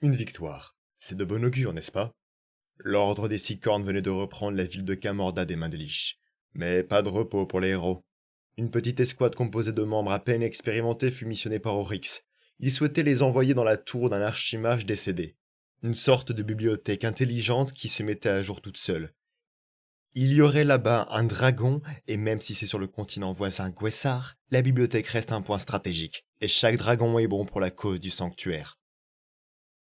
Une victoire. C'est de bon augure, n'est-ce pas? L'ordre des Six Cornes venait de reprendre la ville de Camorda des mains des Liches. Mais pas de repos pour les héros. Une petite escouade composée de membres à peine expérimentés fut missionnée par Oryx. Il souhaitait les envoyer dans la tour d'un archimage décédé. Une sorte de bibliothèque intelligente qui se mettait à jour toute seule. Il y aurait là-bas un dragon, et même si c'est sur le continent voisin Gwessar, la bibliothèque reste un point stratégique, et chaque dragon est bon pour la cause du sanctuaire.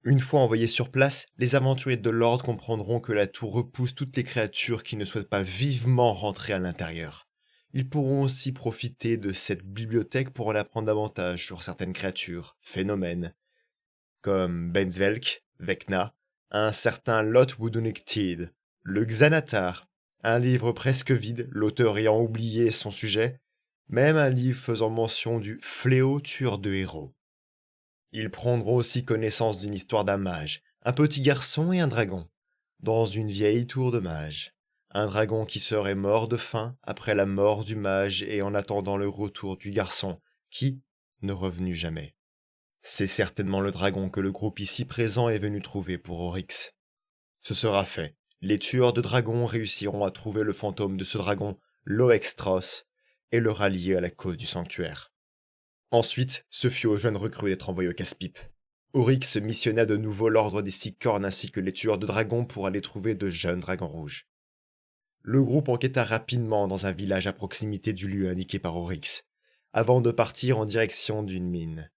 Une fois envoyés sur place, les aventuriers de l'Ordre comprendront que la tour repousse toutes les créatures qui ne souhaitent pas vivement rentrer à l'intérieur. Ils pourront aussi profiter de cette bibliothèque pour en apprendre davantage sur certaines créatures, phénomènes, comme Benzvelk, Vecna, un certain Lot Wudunictid, le Xanatar, un livre presque vide, l'auteur ayant oublié son sujet, même un livre faisant mention du fléau tueur de héros. Ils prendront aussi connaissance d'une histoire d'un mage, un petit garçon et un dragon, dans une vieille tour de mage. Un dragon qui serait mort de faim après la mort du mage et en attendant le retour du garçon, qui ne revenu jamais. C'est certainement le dragon que le groupe ici présent est venu trouver pour Oryx. Ce sera fait. Les tueurs de dragons réussiront à trouver le fantôme de ce dragon, Loextros, et le rallier à la cause du sanctuaire. Ensuite, ce fut aux jeunes recrues d'être envoyés au casse-pipe. Oryx missionna de nouveau l'ordre des Six Cornes ainsi que les tueurs de dragons pour aller trouver de jeunes dragons rouges. Le groupe enquêta rapidement dans un village à proximité du lieu indiqué par Oryx, avant de partir en direction d'une mine.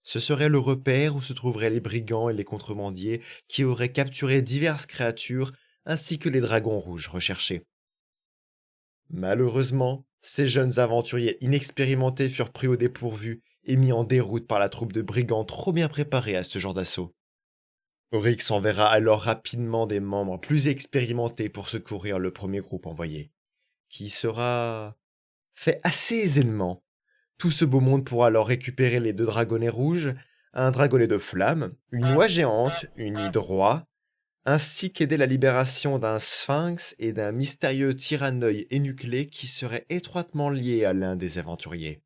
Ce serait le repère où se trouveraient les brigands et les contrebandiers qui auraient capturé diverses créatures ainsi que les dragons rouges recherchés. Malheureusement, ces jeunes aventuriers inexpérimentés furent pris au dépourvu et mis en déroute par la troupe de brigands trop bien préparés à ce genre d'assaut. Oryx enverra alors rapidement des membres plus expérimentés pour secourir le premier groupe envoyé, qui sera fait assez aisément. Tout ce beau monde pourra alors récupérer les deux dragonnets rouges, un dragonnet de flamme, une oie géante, une hydroie, ainsi qu'aider la libération d'un sphinx et d'un mystérieux tyranneuil énuclé qui serait étroitement lié à l'un des aventuriers.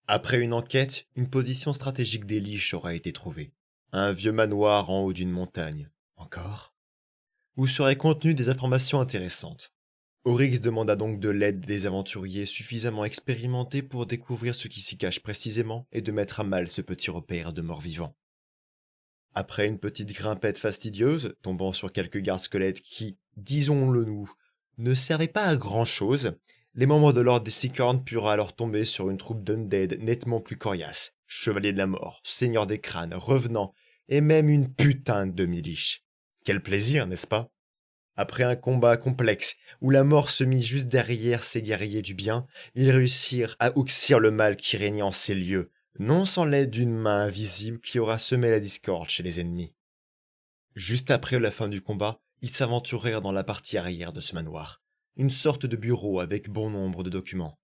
Après une enquête, une position stratégique des Liches aura été trouvée. Un vieux manoir en haut d'une montagne. Encore? Où seraient contenues des informations intéressantes. Oryx demanda donc de l'aide des aventuriers suffisamment expérimentés pour découvrir ce qui s'y cache précisément et de mettre à mal ce petit repère de morts-vivants. Après une petite grimpette fastidieuse, tombant sur quelques gardes-squelettes qui, disons-le nous, ne servaient pas à grand-chose, les membres de l'ordre des Sicornes purent alors tomber sur une troupe d'undead nettement plus coriace. Chevaliers de la mort, seigneurs des crânes, revenants, et même une putain de demi-liche. Quel plaisir, n'est-ce pas? Après un combat complexe, où la mort se mit juste derrière ces guerriers du bien, ils réussirent à ouxir le mal qui régnait en ces lieux, non sans l'aide d'une main invisible qui aura semé la discorde chez les ennemis. Juste après la fin du combat, ils s'aventurèrent dans la partie arrière de ce manoir, une sorte de bureau avec bon nombre de documents,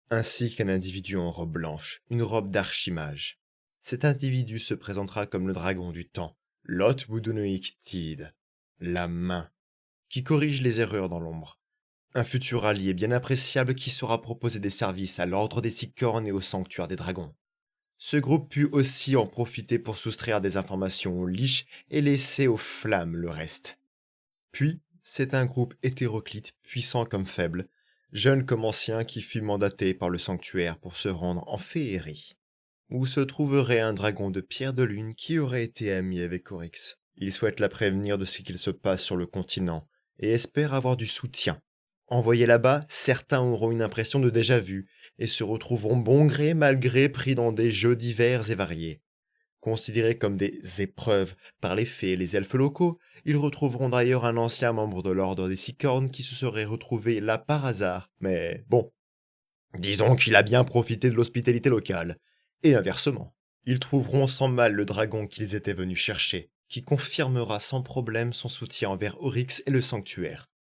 ainsi qu'un individu en robe blanche, une robe d'archimage. Cet individu se présentera comme le dragon du temps, Lot Wudunnoïk Tid, la main, qui corrige les erreurs dans l'ombre. Un futur allié bien appréciable qui saura proposer des services à l'ordre des Six Cornes et au sanctuaire des dragons. Ce groupe put aussi en profiter pour soustraire des informations aux liches et laisser aux flammes le reste. Puis, c'est un groupe hétéroclite, puissant comme faible, jeune comme ancien qui fut mandaté par le sanctuaire pour se rendre en féerie, où se trouverait un dragon de pierre de lune qui aurait été ami avec Oryx. Il souhaite la prévenir de ce qu'il se passe sur le continent et espère avoir du soutien. Envoyés là-bas, certains auront une impression de déjà-vu et se retrouveront bon gré mal gré pris dans des jeux divers et variés. Considérés comme des épreuves par les fées et les elfes locaux, ils retrouveront d'ailleurs un ancien membre de l'ordre des Sicornes qui se serait retrouvé là par hasard. Mais bon, disons qu'il a bien profité de l'hospitalité locale. Et inversement. Ils trouveront sans mal le dragon qu'ils étaient venus chercher, qui confirmera sans problème son soutien envers Oryx et le sanctuaire.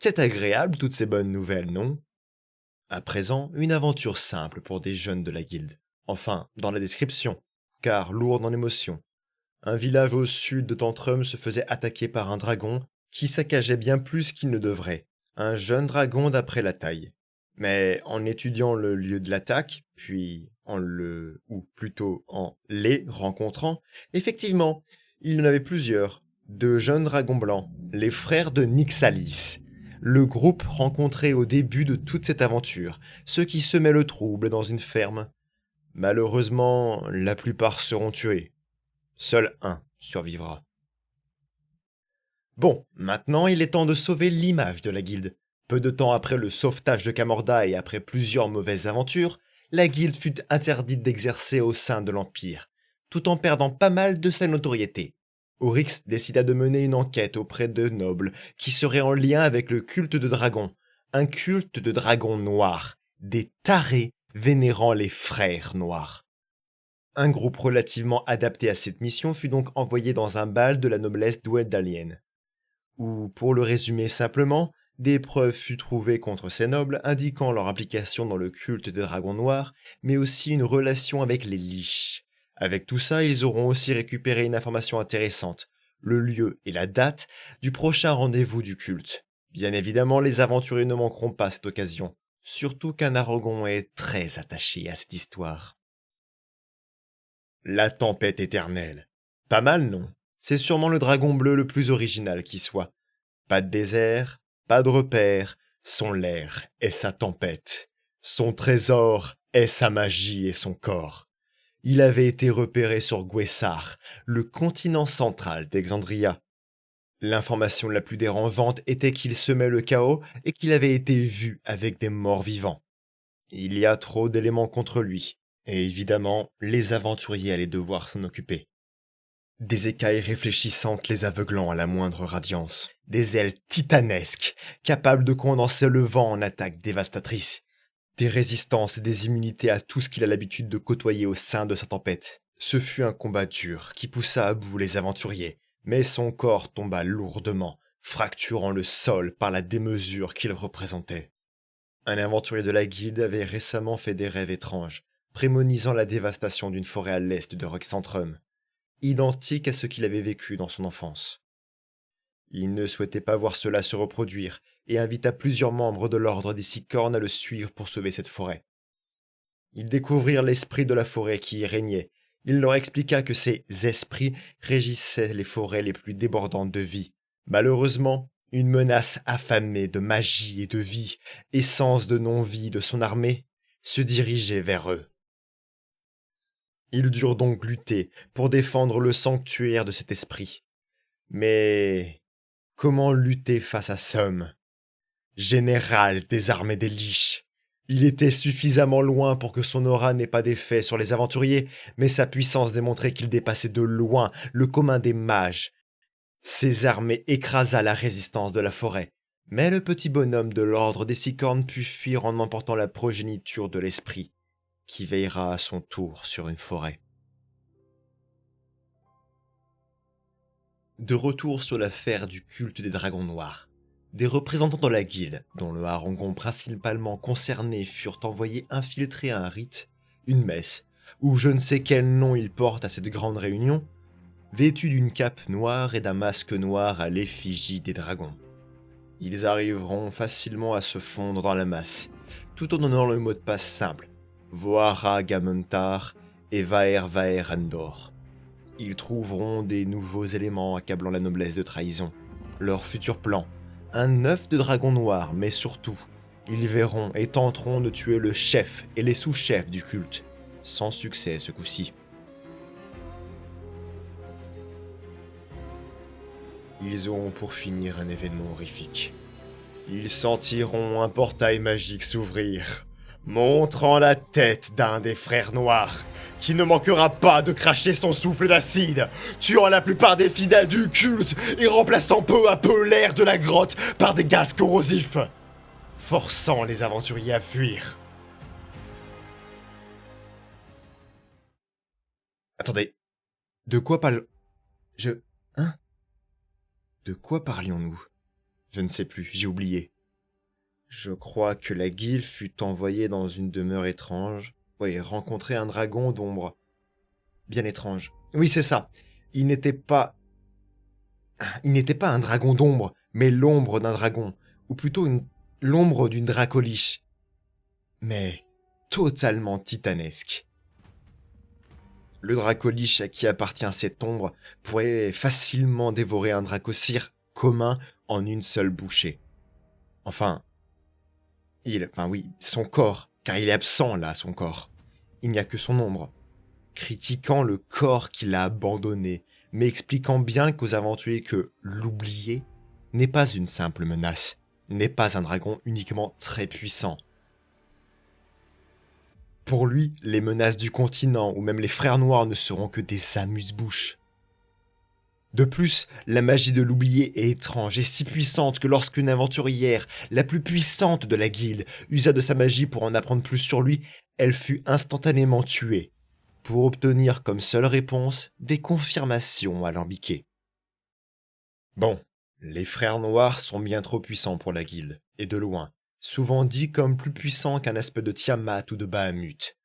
C'est agréable toutes ces bonnes nouvelles, non? À présent, une aventure simple pour des jeunes de la guilde. Enfin, dans la description, car lourde en émotions. Un village au sud de Tantrum se faisait attaquer par un dragon qui saccageait bien plus qu'il ne devrait. Un jeune dragon d'après la taille. Mais en étudiant le lieu de l'attaque, puis ou plutôt en les rencontrant, effectivement, il y en avait plusieurs, de jeunes dragons blancs, les frères de Nyxalis. Le groupe rencontré au début de toute cette aventure, ceux qui semaient le trouble dans une ferme. Malheureusement, la plupart seront tués. Seul un survivra. Bon, maintenant il est temps de sauver l'image de la guilde. Peu de temps après le sauvetage de Camorda et après plusieurs mauvaises aventures, la guilde fut interdite d'exercer au sein de l'Empire, tout en perdant pas mal de sa notoriété. Oryx décida de mener une enquête auprès de nobles qui seraient en lien avec le culte de dragons, un culte de dragons noirs, des tarés vénérant les frères noirs. Un groupe relativement adapté à cette mission fut donc envoyé dans un bal de la noblesse douedalienne où, pour le résumer simplement, des preuves furent trouvées contre ces nobles indiquant leur implication dans le culte des dragons noirs, mais aussi une relation avec les liches. Avec tout ça, ils auront aussi récupéré une information intéressante, le lieu et la date du prochain rendez-vous du culte. Bien évidemment, les aventuriers ne manqueront pas cette occasion, surtout qu'un Aragon est très attaché à cette histoire. La tempête éternelle. Pas mal, non? C'est sûrement le dragon bleu le plus original qui soit. Pas de désert, pas de repère, son l'air est sa tempête. Son trésor est sa magie et son corps. Il avait été repéré sur Guessar, le continent central d'Exandria. L'information la plus dérangeante était qu'il semait le chaos et qu'il avait été vu avec des morts vivants. Il y a trop d'éléments contre lui, et évidemment, les aventuriers allaient devoir s'en occuper. Des écailles réfléchissantes les aveuglant à la moindre radiance. Des ailes titanesques, capables de condenser le vent en attaques dévastatrices. Des résistances et des immunités à tout ce qu'il a l'habitude de côtoyer au sein de sa tempête. Ce fut un combat dur qui poussa à bout les aventuriers, mais son corps tomba lourdement, fracturant le sol par la démesure qu'il représentait. Un aventurier de la guilde avait récemment fait des rêves étranges, prémonisant la dévastation d'une forêt à l'est de Roxantrum, identique à ce qu'il avait vécu dans son enfance. Il ne souhaitait pas voir cela se reproduire et invita plusieurs membres de l'ordre des Six Cornes à le suivre pour sauver cette forêt. Ils découvrirent l'esprit de la forêt qui y régnait. Il leur expliqua que ces esprits régissaient les forêts les plus débordantes de vie. Malheureusement, une menace affamée de magie et de vie, essence de non-vie de son armée, se dirigeait vers eux. Ils durent donc lutter pour défendre le sanctuaire de cet esprit. Mais comment lutter face à Somme, général des armées des Liches? Il était suffisamment loin pour que son aura n'ait pas d'effet sur les aventuriers, mais sa puissance démontrait qu'il dépassait de loin le commun des mages. Ses armées écrasa la résistance de la forêt, mais le petit bonhomme de l'ordre des Six Cornes put fuir en emportant la progéniture de l'esprit, qui veillera à son tour sur une forêt. De retour sur l'affaire du culte des dragons noirs, des représentants de la guilde, dont le harangon principalement concerné, furent envoyés infiltrer un rite, une messe, ou je ne sais quel nom ils portent à cette grande réunion, vêtus d'une cape noire et d'un masque noir à l'effigie des dragons. Ils arriveront facilement à se fondre dans la masse, tout en donnant le mot de passe simple, Voara Gamentar et Vaer Vaer Andor. Ils trouveront des nouveaux éléments accablant la noblesse de trahison, leur futur plan, un œuf de dragon noir, mais surtout, ils verront et tenteront de tuer le chef et les sous-chefs du culte, sans succès ce coup-ci. Ils auront pour finir un événement horrifique. Ils sentiront un portail magique s'ouvrir, montrant la tête d'un des frères noirs, qui ne manquera pas de cracher son souffle d'acide, tuant la plupart des fidèles du culte et remplaçant peu à peu l'air de la grotte par des gaz corrosifs, forçant les aventuriers à fuir. Attendez, de quoi parle... Hein? De quoi parlions-nous? Je ne sais plus, j'ai oublié. Je crois que la guilde fut envoyée dans une demeure étrange. Oui, rencontrer un dragon d'ombre. Bien étrange. Oui, c'est ça. Il n'était pas... Il n'était pas un dragon d'ombre, mais l'ombre d'un dragon. Ou plutôt l'ombre d'une dracoliche. Mais totalement titanesque. Le dracoliche à qui appartient cette ombre pourrait facilement dévorer un dracocire commun en une seule bouchée. Enfin, oui, son corps, car il est absent là, son corps. Il n'y a que son ombre. Critiquant le corps qu'il a abandonné, mais expliquant bien qu'aux aventuriers que l'oublier n'est pas une simple menace, n'est pas un dragon uniquement très puissant. Pour lui, les menaces du continent ou même les frères noirs ne seront que des amuse-bouches. De plus, la magie de l'oublier est étrange et si puissante que lorsqu'une aventurière, la plus puissante de la guilde, usa de sa magie pour en apprendre plus sur lui, elle fut instantanément tuée, pour obtenir comme seule réponse des confirmations alambiquées. Bon, les frères noirs sont bien trop puissants pour la guilde, et de loin, souvent dit comme plus puissants qu'un aspect de Tiamat ou de Bahamut.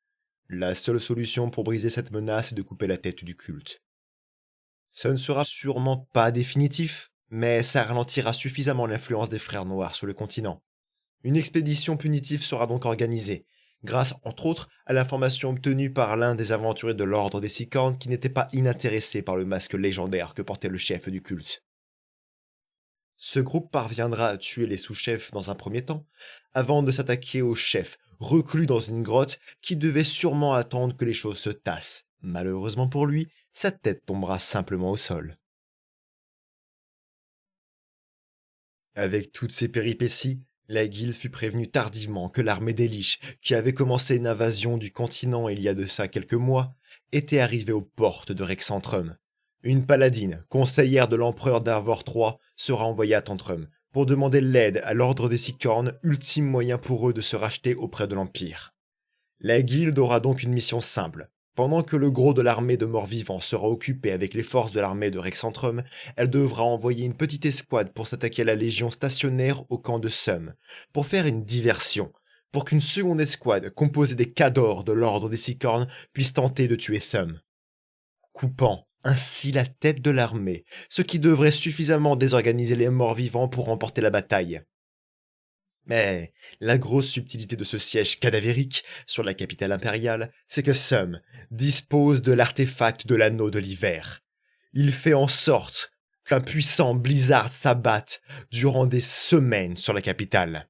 La seule solution pour briser cette menace est de couper la tête du culte. Ce ne sera sûrement pas définitif, mais ça ralentira suffisamment l'influence des frères noirs sur le continent. Une expédition punitive sera donc organisée, grâce entre autres à l'information obtenue par l'un des aventuriers de l'ordre des Sicornes qui n'était pas inintéressé par le masque légendaire que portait le chef du culte. Ce groupe parviendra à tuer les sous-chefs dans un premier temps, avant de s'attaquer au chef, reclus dans une grotte qui devait sûrement attendre que les choses se tassent. Malheureusement pour lui, sa tête tombera simplement au sol. Avec toutes ces péripéties, la guilde fut prévenue tardivement que l'armée des Liches, qui avait commencé une invasion du continent il y a de ça quelques mois, était arrivée aux portes de Rexentrum. Une paladine, conseillère de l'empereur d'Arvor III, sera envoyée à Tantrum pour demander l'aide à l'ordre des Sicornes, ultime moyen pour eux de se racheter auprès de l'Empire. La guilde aura donc une mission simple. Pendant que le gros de l'armée de morts-vivants sera occupé avec les forces de l'armée de Rexentrum, elle devra envoyer une petite escouade pour s'attaquer à la légion stationnaire au camp de Sum, pour faire une diversion, pour qu'une seconde escouade composée des cadors de l'ordre des Sicornes puisse tenter de tuer Sum, coupant ainsi la tête de l'armée, ce qui devrait suffisamment désorganiser les morts-vivants pour remporter la bataille. Mais la grosse subtilité de ce siège cadavérique sur la capitale impériale, c'est que Sum dispose de l'artefact de l'anneau de l'hiver. Il fait en sorte qu'un puissant blizzard s'abatte durant des semaines sur la capitale.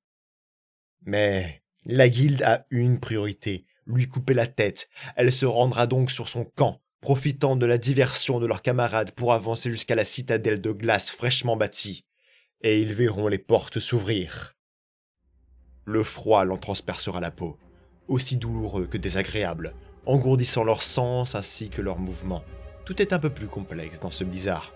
Mais la guilde a une priorité, lui couper la tête. Elle se rendra donc sur son camp, profitant de la diversion de leurs camarades pour avancer jusqu'à la citadelle de glace fraîchement bâtie. Et ils verront les portes s'ouvrir. Le froid l'en transpercera la peau, aussi douloureux que désagréable, engourdissant leurs sens ainsi que leurs mouvements. Tout est un peu plus complexe dans ce blizzard.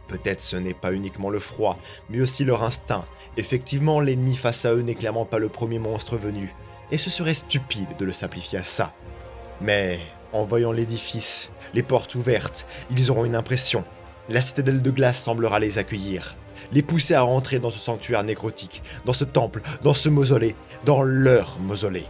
Peut-être ce n'est pas uniquement le froid, mais aussi leur instinct. Effectivement, l'ennemi face à eux n'est clairement pas le premier monstre venu, et ce serait stupide de le simplifier à ça. Mais en voyant l'édifice, les portes ouvertes, ils auront une impression. La citadelle de glace semblera les accueillir, les pousser à rentrer dans ce sanctuaire nécrotique, dans ce temple, dans ce mausolée, dans leur mausolée.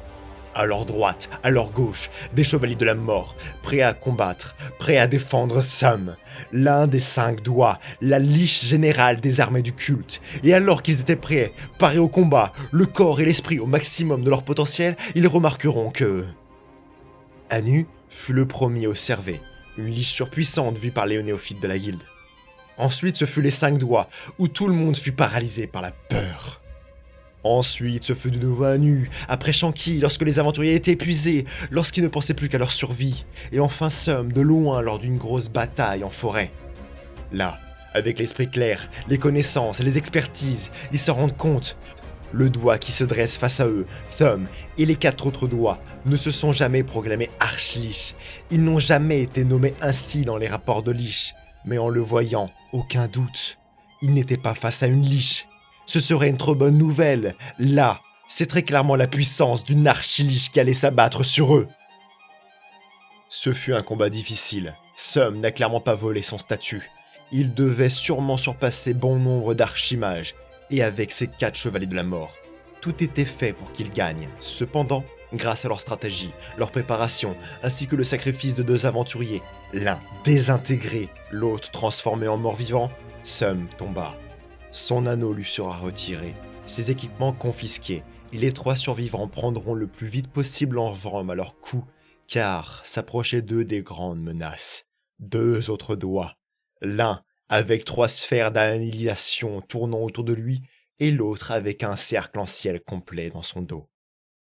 À leur droite, à leur gauche, des chevaliers de la mort, prêts à combattre, prêts à défendre Sum, l'un des 5 doigts, la liche générale des armées du culte. Et alors qu'ils étaient prêts, parés au combat, le corps et l'esprit au maximum de leur potentiel, ils remarqueront que... Anu fut le premier observé, une liche surpuissante vue par les néophytes de la guilde. Ensuite, ce fut les 5 doigts, où tout le monde fut paralysé par la peur. Ensuite, ce fut de nouveau Anu, après Shanky, lorsque les aventuriers étaient épuisés, lorsqu'ils ne pensaient plus qu'à leur survie, et enfin Sum, de loin, lors d'une grosse bataille en forêt. Là, avec l'esprit clair, les connaissances et les expertises, ils se rendent compte. Le doigt qui se dresse face à eux, Thumb, et les 4 autres doigts ne se sont jamais proclamés archliches. Ils n'ont jamais été nommés ainsi dans les rapports de liche. Mais en le voyant, aucun doute, ils n'étaient pas face à une liche. Ce serait une trop bonne nouvelle. Là, c'est très clairement la puissance d'une archiliche qui allait s'abattre sur eux. Ce fut un combat difficile. Sum n'a clairement pas volé son statut. Il devait sûrement surpasser bon nombre d'archimages, et avec ses 4 chevaliers de la mort, tout était fait pour qu'il gagne. Cependant, grâce à leur stratégie, leur préparation, ainsi que le sacrifice de 2 aventuriers, l'un désintégré, l'autre transformé en mort-vivant, Sum tomba. Son anneau lui sera retiré, ses équipements confisqués, et les 3 survivants prendront le plus vite possible en jambe à leur cou car s'approchaient d'eux des grandes menaces. Deux autres doigts, l'un avec trois sphères d'annihilation tournant autour de lui, et l'autre avec un cercle en ciel complet dans son dos.